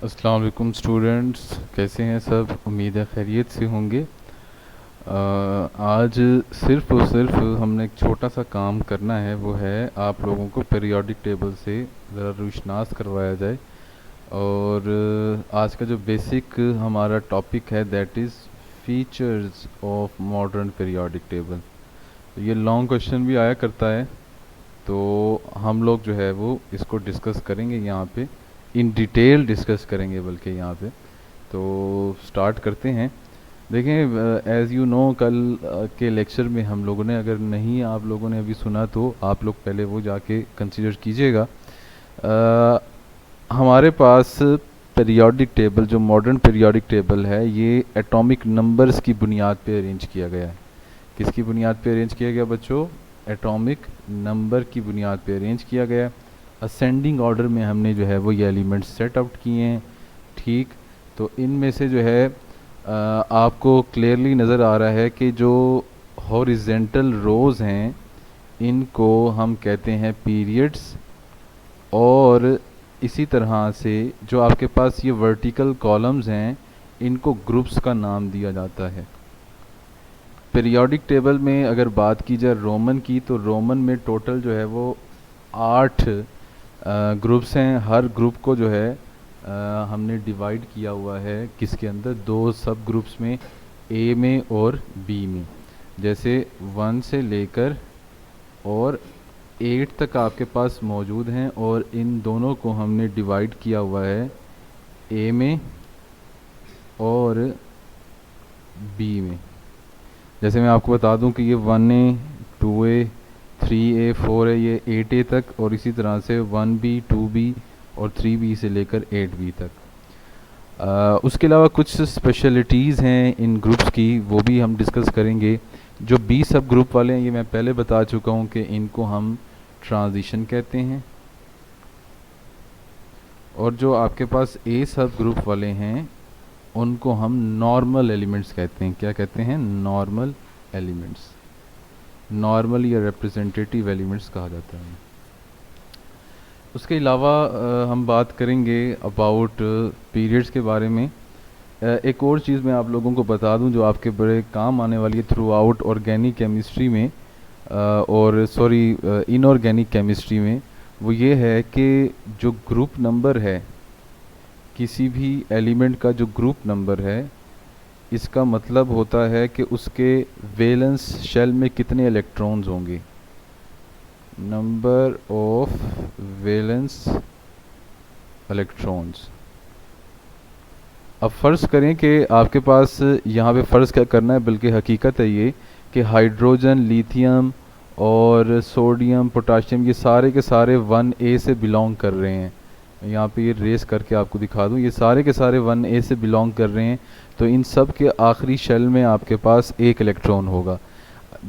अस्सलाम वालेकुम स्टूडेंट्स, कैसे हैं सब? उम्मीद है खैरियत से होंगे। आज सिर्फ़ और सिर्फ हमने एक छोटा सा काम करना है, वो है आप लोगों को पीरियोडिक टेबल से ज़रा रुशनास करवाया जाए। और आज का जो बेसिक हमारा टॉपिक है that is features of modern periodic table. तो ये लॉन्ग क्वेश्चन भी आया करता है, तो हम लोग जो है वो इसको डिस्कस करेंगे यहाँ पे, इन डिटेल डिस्कस करेंगे बल्कि यहाँ पे। तो स्टार्ट करते हैं। देखें, एज़ यू नो, कल के लेक्चर में हम लोगों ने, अगर नहीं आप लोगों ने अभी सुना तो आप लोग पहले वो जाके कंसीडर कीजिएगा। हमारे पास पीरियोडिक टेबल, जो मॉडर्न पीरियोडिक टेबल है, ये एटॉमिक नंबर्स की बुनियाद पे अरेंज किया गया है। किसकी बुनियाद पे अरेंज किया गया बच्चों? एटॉमिक नंबर की बुनियाद पे अरेंज किया गया। असेंडिंग ऑर्डर में हमने जो है वो ये एलिमेंट्स सेट आउट किए हैं। ठीक, तो इनमें से जो है आपको क्लियरली नज़र आ रहा है कि जो हॉरिजेंटल रोज़ हैं इनको हम कहते हैं पीरियड्स, और इसी तरह से जो आपके पास ये वर्टिकल कॉलम्स हैं इनको ग्रुप्स का नाम दिया जाता है। पीरियोडिक टेबल में अगर बात की जाए रोमन की, तो रोमन में टोटल जो है वो 8 ग्रुप्स हैं। हर ग्रुप को जो है हमने डिवाइड किया हुआ है किसके अंदर? दो सब ग्रुप्स में, ए में और बी में। जैसे 1 से लेकर और 8 तक आपके पास मौजूद हैं, और इन दोनों को हमने डिवाइड किया हुआ है ए में और बी में। जैसे मैं आपको बता दूं कि ये 1A 2A 3A 4A, ये 8A तक, और इसी तरह से 1B 2B और 3B से लेकर 8B तक। उसके अलावा कुछ स्पेशलिटीज़ हैं इन ग्रुप्स की, वो भी हम डिस्कस करेंगे। जो बी सब ग्रुप वाले हैं, ये मैं पहले बता चुका हूँ कि इनको हम ट्रांजिशन कहते हैं। और जो आपके पास ए सब ग्रुप वाले हैं उनको हम नॉर्मल एलिमेंट्स कहते हैं। क्या कहते हैं? Normal elements. नॉर्मल या रिप्रेजेंटेटिव एलिमेंट्स कहा जाता है। उसके अलावा हम बात करेंगे अबाउट पीरियड्स के बारे में। एक और चीज़ मैं आप लोगों को बता दूं जो आपके बड़े काम आने वाली है थ्रू आउट ऑर्गेनिक केमिस्ट्री में, और सॉरी इनऑर्गेनिक केमिस्ट्री में। वो ये है कि जो ग्रुप नंबर है, किसी भी एलिमेंट का जो ग्रुप नंबर है, इसका मतलब होता है कि उसके वैलेंस शेल में कितने इलेक्ट्रॉन्स होंगे। Number of valence electrons. अब फ़र्ज़ करें कि आपके पास यहाँ पे फ़र्ज़ क्या करना है, बल्कि हकीकत है ये कि हाइड्रोजन, लिथियम और सोडियम, पोटाशियम, ये सारे के सारे 1A से बिलोंग कर रहे हैं। यहाँ पे ये रेस करके आपको दिखा दूँ, ये सारे के सारे 1A से बिलोंग कर रहे हैं। तो इन सब के आखिरी शेल में आपके पास एक इलेक्ट्रॉन होगा।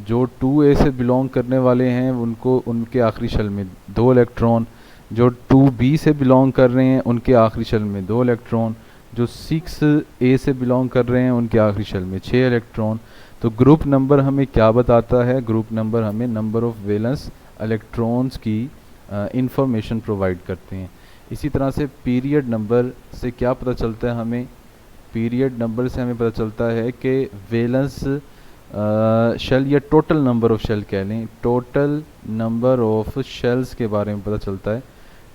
जो 2A से बिलोंग करने वाले हैं उनको, उनके आखिरी शेल में 2 इलेक्ट्रॉन। जो 2B से बिलोंग कर रहे हैं उनके आखिरी शेल में 2 इलेक्ट्रॉन। जो 6A से बिलोंग कर रहे हैं उनके आखिरी शेल में 6 इलेक्ट्रॉन। तो ग्रुप नंबर हमें क्या बताता है? ग्रुप नंबर हमें नंबर ऑफ वैलेंस इलेक्ट्रॉन्स की इंफॉर्मेशन प्रोवाइड करते हैं। इसी तरह से पीरियड नंबर से क्या पता चलता है हमें? पीरियड नंबर से हमें पता चलता है कि वैलेंस शेल या टोटल नंबर ऑफ शेल कह लें, टोटल नंबर ऑफ शेल्स के बारे में पता चलता है।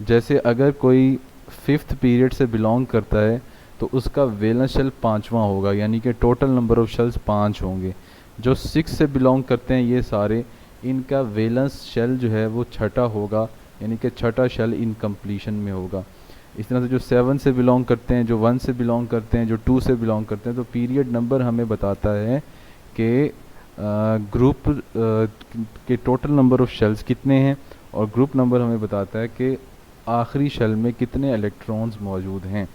जैसे अगर कोई 5th पीरियड से बिलोंग करता है तो उसका वैलेंस शेल 5वां होगा, यानी कि टोटल नंबर ऑफ शेल्स 5 होंगे। जो 6 से बिलोंग करते हैं ये सारे, इनका वैलेंस शेल जो है वो 6ठा होगा, यानी कि 6ठा शेल इनकम्प्लीशन में होगा। इस तरह से जो 7 से बिलोंग करते हैं, जो 1 से बिलोंग करते हैं, जो 2 से बिलोंग करते हैं, तो पीरियड नंबर हमें बताता है कि ग्रुप के टोटल नंबर ऑफ शेल्स कितने हैं, और ग्रुप नंबर हमें बताता है कि आखिरी शेल में कितने इलेक्ट्रॉन्स मौजूद हैं।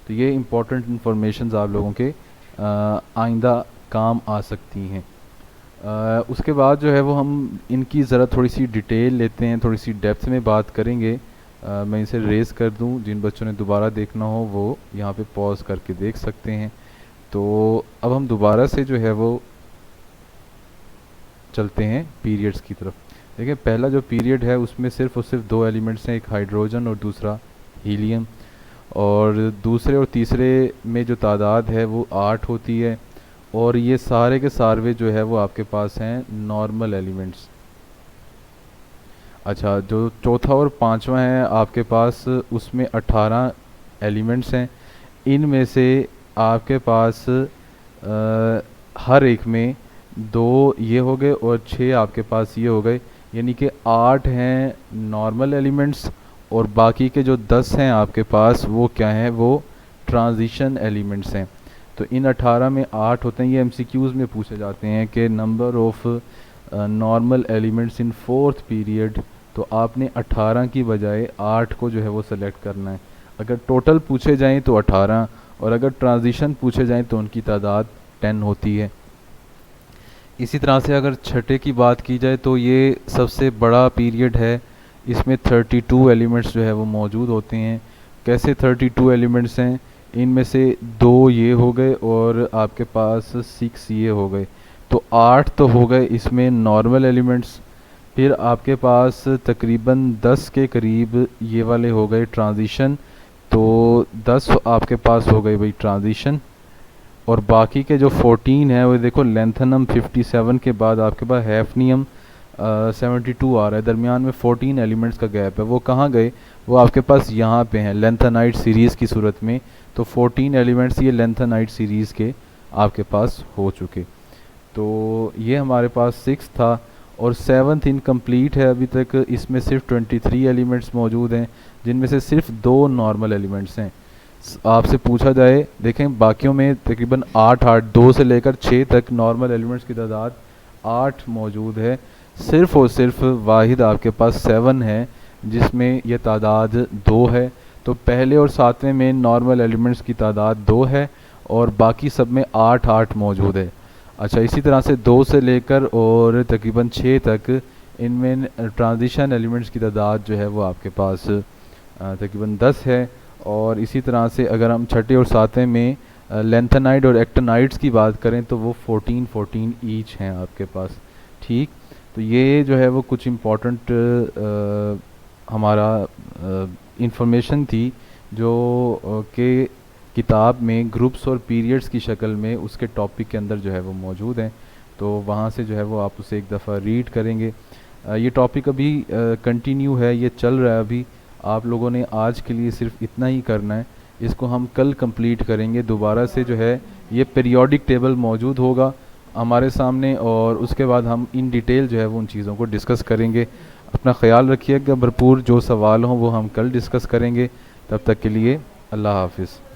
तो ये इंपॉर्टेंट इंफॉर्मेशंस आप लोगों के आइंदा काम आ सकती हैं। उसके बाद जो है वो हम इनकी ज़रा थोड़ी सी डिटेल लेते हैं, थोड़ी सी डेप्थ में बात करेंगे। मैं इसे रेस कर दूं, जिन बच्चों ने दोबारा देखना हो वो यहाँ पे पॉज करके देख सकते हैं। तो अब हम दोबारा से जो है वो चलते हैं पीरियड्स की तरफ। देखिए, पहला जो पीरियड है उसमें सिर्फ और सिर्फ 2 एलिमेंट्स हैं, एक हाइड्रोजन और दूसरा हीलियम। और दूसरे और तीसरे में जो तादाद है वो 8 होती है, और ये सारे के सारे जो है वो आपके पास हैं नॉर्मल एलिमेंट्स। अच्छा, जो चौथा और पांचवा है आपके पास, उसमें 18 एलिमेंट्स हैं। इनमें से आपके पास हर एक में 2 ये हो गए और 6 आपके पास ये हो गए, यानी कि 8 हैं नॉर्मल एलिमेंट्स, और बाकी के जो 10 हैं आपके पास वो क्या हैं, वो ट्रांजिशन एलिमेंट्स हैं। तो इन 18 में 8 होते हैं। ये एमसीक्यूज़ में पूछे जाते हैं कि number of normal elements in fourth period, तो आपने 18 की बजाय 8 को जो है वो सेलेक्ट करना है। अगर टोटल पूछे जाएं तो 18, और अगर ट्रांजिशन पूछे जाएं तो उनकी तादाद 10 होती है। इसी तरह से अगर छठे की बात की जाए तो ये सबसे बड़ा पीरियड है। इसमें 32 एलिमेंट्स जो है वो मौजूद होते हैं। कैसे 32 एलिमेंट्स हैं, इनमें से 2 ये हो गए और आपके पास 6 ये हो गए, तो 8 तो हो गए इसमें नॉर्मल एलिमेंट्स। फिर आपके पास तकरीबन 10 के करीब ये वाले हो गए ट्रांजिशन, तो 10 आपके पास हो गए भाई ट्रांजिशन। और बाकी के जो 14 है वो देखो, लेंथनम 57 के बाद आपके पास हैफनियम 72 आ रहा है, दरमियान में 14 एलिमेंट्स का गैप है। वो कहाँ गए, वो आपके पास यहाँ पे हैं लेंथेनाइट सीरीज़ की सूरत में। तो 14 एलिमेंट्स ये लेंथेनाइट सीरीज़ के आपके पास हो चुके। तो ये हमारे पास 6 था, और 7th इनकम्प्लीट है अभी तक। इसमें सिर्फ 23 एलिमेंट्स मौजूद हैं, जिनमें से सिर्फ 2 नॉर्मल एलिमेंट्स हैं। आपसे पूछा जाए, देखें बाकियों में तकरीबन 8 2 से लेकर 6 तक नॉर्मल एलिमेंट्स की तादाद 8 मौजूद है। सिर्फ और सिर्फ वाहिद आपके पास 7 है जिसमें यह तादाद 2 है। तो पहले और 7वें में नॉर्मल एलिमेंट्स की तादाद 2 है, और बाकी सब में 8 मौजूद है। अच्छा, इसी तरह से 2 से लेकर और तकरीबन 6 तक इनमें ट्रांजिशन एलिमेंट्स की तादाद जो है वो आपके पास तकरीबन 10 है। और इसी तरह से अगर हम छठे और 7वें में लेंथेनाइट और एक्टिनाइट्स की बात करें तो वो 14 ईच हैं आपके पास। ठीक, तो ये जो है वो कुछ इम्पोर्टेंट हमारा इंफॉर्मेशन थी जो कि किताब में ग्रुप्स और पीरियड्स की शक्ल में उसके टॉपिक के अंदर जो है वो मौजूद हैं। तो वहाँ से जो है वो आप उसे एक दफ़ा रीड करेंगे। ये टॉपिक अभी कंटिन्यू है, ये चल रहा है अभी। आप लोगों ने आज के लिए सिर्फ इतना ही करना है, इसको हम कल कंप्लीट करेंगे दोबारा से। जो है ये पीरियोडिक टेबल मौजूद होगा हमारे सामने, और उसके बाद हम इन डिटेल जो है वो उन चीज़ों को डिस्कस करेंगे। अपना ख्याल रखिएगा भरपूर, जो सवाल हों वो हम कल डिस्कस करेंगे। तब तक के लिए अल्लाह हाफिज़।